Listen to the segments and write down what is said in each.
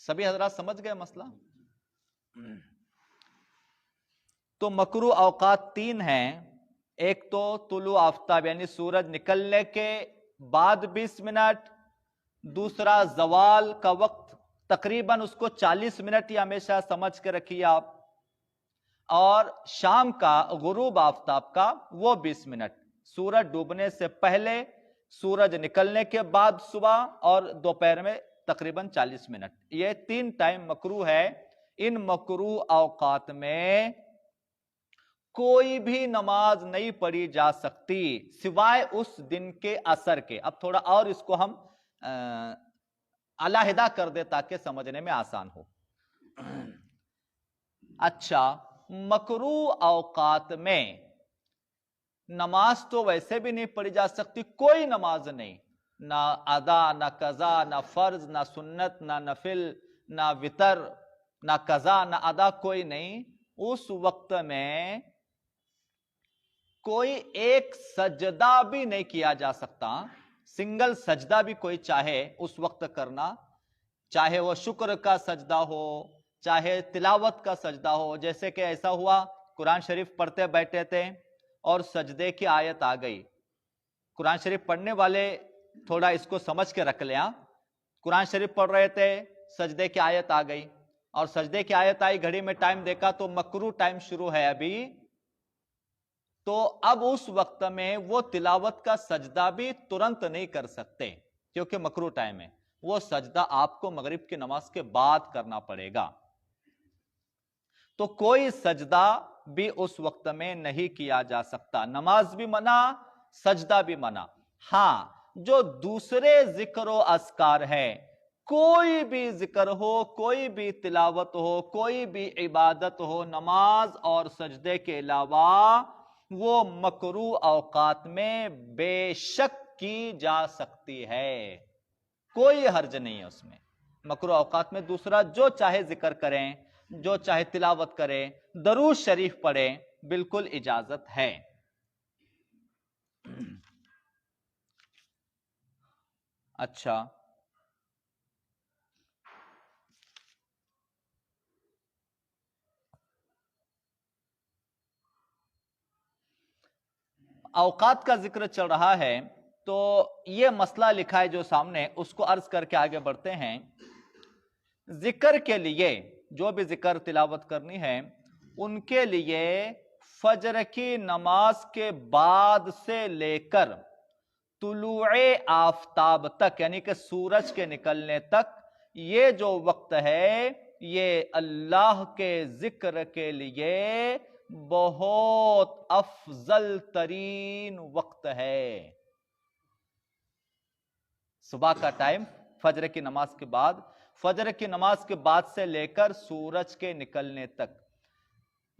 سبھی حضرات سمجھ گئے مسئلہ؟ تو مکروہ اوقات 3 ہیں. ایک تو طلوع آفتاب یعنی سورج نکلنے کے بعد 20 منٹ، دوسرا زوال کا وقت تقریباً اس کو 40 منٹ، یہ ہمیشہ سمجھ کے رکھیے آپ، اور شام کا غروب آفتاب کا وہ 20 منٹ، سورج ڈوبنے سے پہلے، سورج نکلنے کے بعد صبح، اور دوپہر میں تقریباً 40 منٹ. یہ 3 ٹائم مکروہ ہے. ان مکروہ اوقات میں کوئی بھی نماز نہیں پڑھی جا سکتی سوائے اس دن کے عصر کے. اب تھوڑا اور اس کو ہم علیحدہ کر دے تاکہ سمجھنے میں آسان ہو. اچھا، مکروہ اوقات میں نماز تو ویسے بھی نہیں پڑھی جا سکتی، کوئی نماز نہیں، نہ ادا، نہ قضا، نہ فرض، نہ سنت، نہ نفل، نہ وتر، نہ قضا، نہ ادا، کوئی نہیں. اس وقت میں کوئی ایک سجدہ بھی نہیں کیا جا سکتا. سنگل سجدہ بھی کوئی چاہے اس وقت کرنا، چاہے وہ شکر کا سجدہ ہو، چاہے تلاوت کا سجدہ ہو. جیسے کہ ایسا ہوا قرآن شریف پڑھتے بیٹھے تھے اور سجدے کی آیت آ گئی. قرآن شریف پڑھنے والے تھوڑا اس کو سمجھ کے رکھ لیں. قرآن شریف پڑھ رہے تھے، سجدے کی آیت آ گئی، اور سجدے کی آیت آئی، گھڑی میں ٹائم دیکھا تو مکروہ ٹائم شروع ہے ابھی. تو اب اس وقت میں وہ تلاوت کا سجدہ بھی ترنت نہیں کر سکتے کیونکہ مکروہ ٹائم ہے. وہ سجدہ آپ کو مغرب کی نماز کے بعد کرنا پڑے گا. تو کوئی سجدہ بھی اس وقت میں نہیں کیا جا سکتا. نماز بھی منع، سجدہ بھی منع. ہاں، جو دوسرے ذکر و اذکار ہے، کوئی بھی ذکر ہو، کوئی بھی تلاوت ہو، کوئی بھی عبادت ہو، نماز اور سجدے کے علاوہ، وہ مکروہ اوقات میں بے شک کی جا سکتی ہے. کوئی حرج نہیں ہے اس میں. مکروہ اوقات میں دوسرا جو چاہے ذکر کریں، جو چاہے تلاوت کریں، درود شریف پڑھیں، بالکل اجازت ہے. اچھا، اوقات کا ذکر چل رہا ہے تو یہ مسئلہ لکھا ہے جو سامنے، اس کو عرض کر کے آگے بڑھتے ہیں. ذکر کے لیے جو بھی ذکر تلاوت کرنی ہے ان کے لیے فجر کی نماز کے بعد سے لے کر طلوع آفتاب تک یعنی کہ سورج کے نکلنے تک یہ جو وقت ہے یہ اللہ کے ذکر کے لیے بہت افضل ترین وقت ہے. صبح کا ٹائم فجر کی نماز کے بعد، فجر کی نماز کے بعد سے لے کر سورج کے نکلنے تک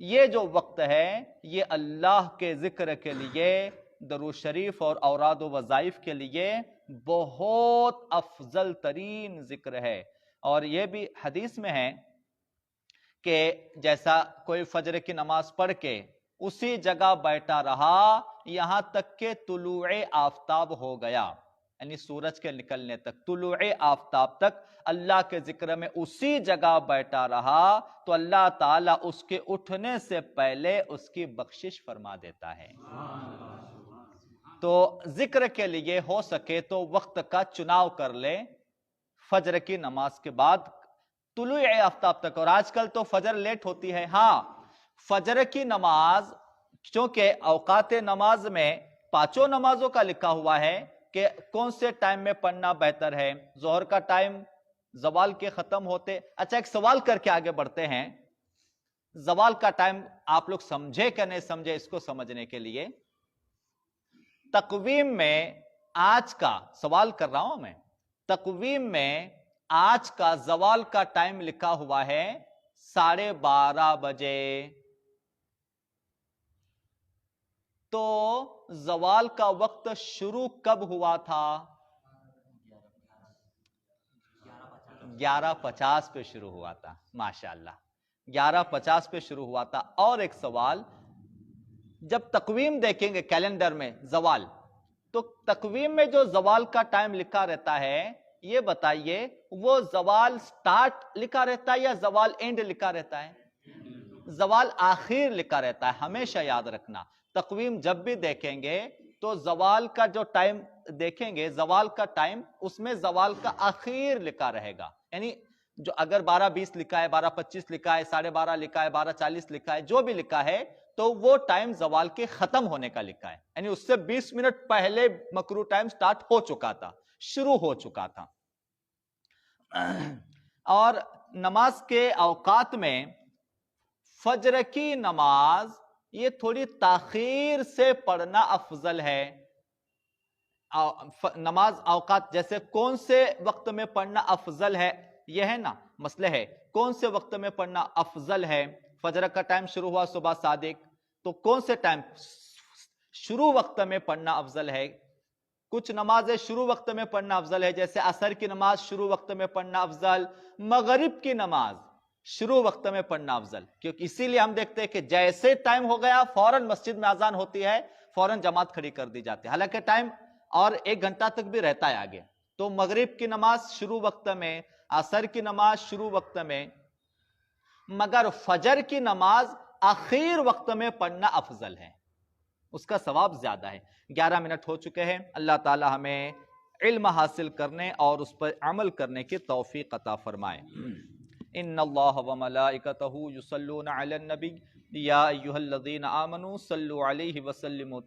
یہ جو وقت ہے یہ اللہ کے ذکر کے لیے، درود شریف اور اوراد و وظائف کے لیے بہت افضل ترین ذکر ہے. اور یہ بھی حدیث میں ہے کہ جیسا کوئی فجر کی نماز پڑھ کے اسی جگہ بیٹھا رہا یہاں تک کہ طلوع آفتاب ہو گیا، یعنی سورج کے نکلنے تک، طلوع آفتاب تک اللہ کے ذکر میں اسی جگہ بیٹھا رہا تو اللہ تعالیٰ اس کے اٹھنے سے پہلے اس کی بخشش فرما دیتا ہے. تو ذکر کے لیے ہو سکے تو وقت کا چناؤ کر لے فجر کی نماز کے بعد طلوع آفتاب تک. اور آج کل تو فجر لیٹ ہوتی ہے. ہاں، فجر کی نماز چونکہ اوقات نماز میں 5 نمازوں کا لکھا ہوا ہے کہ کون سے ٹائم میں پڑھنا بہتر ہے. ظہر کا ٹائم زوال کے ختم ہوتے. اچھا، ایک سوال کر کے آگے بڑھتے ہیں. زوال کا ٹائم آپ لوگ سمجھے کہ نہیں سمجھے؟ اس کو سمجھنے کے لیے تقویم میں آج کا سوال کر رہا ہوں میں، تقویم میں آج کا زوال کا ٹائم لکھا ہوا ہے 12:30 بجے. تو زوال کا وقت شروع کب ہوا تھا؟ 11:50 پہ شروع ہوا تھا. ماشاءاللہ، 11:50 پہ شروع ہوا تھا. اور ایک سوال، جب تقویم دیکھیں گے کیلنڈر میں زوال، تو تقویم میں جو زوال کا ٹائم لکھا رہتا ہے یہ بتائیے وہ زوال سٹارٹ لکھا رہتا ہے یا زوال اینڈ لکھا رہتا ہے؟ زوال آخر لکھا رہتا ہے، ہمیشہ یاد رکھنا۔ تقویم جب بھی دیکھیں گے تو زوال کا جو ٹائم دیکھیں گے، زوال کا ٹائم، اس میں زوال کا آخر لکھا رہے گا، یعنی جو اگر 12:20 لکھا ہے، 12:25 لکھا ہے، 12:30 لکھا ہے، 12:40 لکھا ہے، جو بھی لکھا ہے تو وہ ٹائم زوال کے ختم ہونے کا لکھا ہے، یعنی اس سے 20 منٹ پہلے مکروہ ٹائم سٹارٹ ہو چکا تھا، شروع ہو چکا تھا۔ اور نماز کے اوقات میں فجر کی نماز یہ تھوڑی تاخیر سے پڑھنا افضل ہے۔ نماز اوقات جیسے کون سے وقت میں پڑھنا افضل ہے، یہ ہے نا مسئلہ ہے، کون سے وقت میں پڑھنا افضل ہے؟ فجر کا ٹائم شروع ہوا صبح صادق، تو کون سے ٹائم شروع وقت میں پڑھنا افضل ہے؟ کچھ نمازیں شروع وقت میں پڑھنا افضل ہے، جیسے عصر کی نماز شروع وقت میں پڑھنا افضل، مغرب کی نماز شروع وقت میں پڑھنا افضل، کیونکہ اسی لیے ہم دیکھتے ہیں کہ جیسے ٹائم ہو گیا فوراً مسجد میں اذان ہوتی ہے، فوراً جماعت کھڑی کر دی جاتی ہے، حالانکہ ٹائم اور 1 گھنٹہ تک بھی رہتا ہے آگے۔ تو مغرب کی نماز شروع وقت میں، عصر کی نماز شروع وقت میں، مگر فجر کی نماز آخر وقت میں پڑھنا افضل ہے، اس کا ثواب زیادہ ہے۔ 11 منٹ ہو چکے ہیں، اللہ تعالی ہمیں علم حاصل کرنے اور اس پر عمل کرنے کی توفیق عطا فرمائے۔ ان اللہ وملائکتہ یصلون علی النبی یا ایھا الذین آمنوا صلوا علیہ وسلموا